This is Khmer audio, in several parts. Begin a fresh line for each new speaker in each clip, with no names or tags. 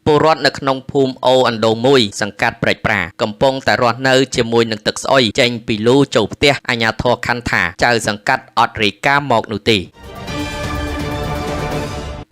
ពលរដ្ឋនៅក្នុងភូមិអូអាន់ដូមួយសង្កាត់ព្រែកប្រាកំពុងតែរស់នៅជាមួយនឹងទឹកស្អុយចេញពីលូចូលផ្ទះអាជ្ញាធរខណ្ឌថាចៅសង្កាត់អត់រាយការណ៍មកនោះទេ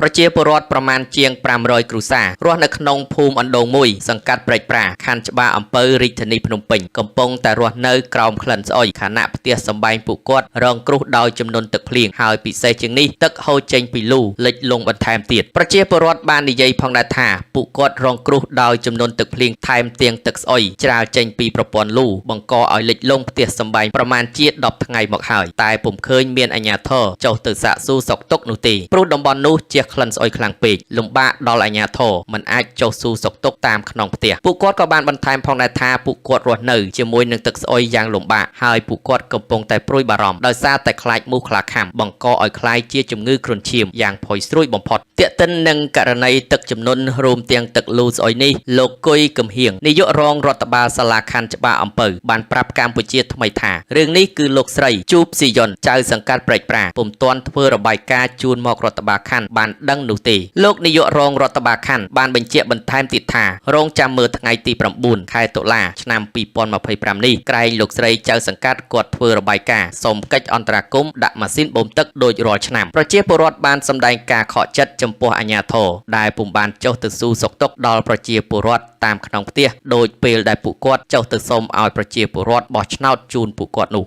ប្រជាពលរដ្ឋប្រមាណជាង500គ្រួសាររស់នៅក្នុងភូមិអណ្ដូងមួយសង្កាត់ព្រែកប្រាខណ្ឌច្បារអំពៅរាជធានីភ្នំពេញកំពុងតែរស់នៅក្រោមក្លិនស្អុយខណៈផ្ទះសម្បែងពួកគាត់រងគ្រោះដោយចំនួនទឹកភ្លៀងហើយពិសេសជាងនេះទឹកហូរចេញពីលូលិចលង់បន្ថែមទៀតប្រជាពលរដ្ឋបាននិយាយផងដែរថាពួកគាត់រងគ្រោះដោយចំនួនទឹកភ្លៀងថែមទាំងទឹកស្អុយច្រាលចេញពីប្រព័ន្ធលូបង្កឲ្យលិចលង់ផ្ទះសម្បែងប្រមាណជា10ថ្ងៃមកហើយតែពុំឃើញមានអាជ្ញាធរចុះទៅសាកសួរសុខទុក្ខនោះទេព្រោះតំបន់នោះជាក្លិនស្អុយខ្លាំងពេកលំបាកដល់អាជ្ញាធរមិនអាចចុះសួរសុខទុក្ខតាមក្នុងផ្ទះពួកគាត់ក៏បានបន្ថែមផងដែរថាពួកគាត់រស់នៅជាមួយនឹងទឹកស្អុយយ៉ាងលំបាកហើយពួកគាត់កំពុងតែព្រួយបារម្ភដោយសារតែខ្លាចមូសខ្លាខាំបង្កឲ្យក្លាយជាជំងឺគ្រុនឈាមយ៉ាងផុយស្រួយបំផុតទាក់ទិននឹងករណីទឹកជំនន់រួមទាំងទឹកលូស្អុយនេះលោកគុយកំហៀងនាយករងរដ្ឋបាលសាលាខណ្ឌច្បារអំពៅបានប្រាប់កម្ពុជាថ្មីថារឿងនេះគឺលោកស្រីជូបស៊ីយុនចៅសង្កាត់ព្រែកប្រាពុំទាន់ធ្វើរបាយការណ៍ជូនមករដ្ឋបាលខណ្ឌបានដឹងនោះទេលោកនាយករងរដ្ឋបាលខណ្ឌបានបញ្ជាក់បន្ថែមទៀតថារងចាំមើលថ្ងៃទី9ខែតុលាឆ្នាំ2025នេះក្រែងលោកស្រីចៅសង្កាត់គាត់ធ្វើរបាយការណ៍សូមកិច្ចអន្តរាគមន៍ដាក់ម៉ាស៊ីនបូមទឹកដូចរាល់ឆ្នាំប្រជាពលរដ្ឋបានសម្ដែងការខកចិត្តចំពោះអាជ្ញាធរដែលពុំបានចុះទៅសួរសុខទុក្ខដល់ប្រជាពលរដ្ឋតាមក្នុងផ្ទះដោយពេលដែលពួកគាត់ចុះទៅសូមឲ្យប្រជាពលរដ្ឋបោះឆ្នោតជូនពួកគាត់នោះ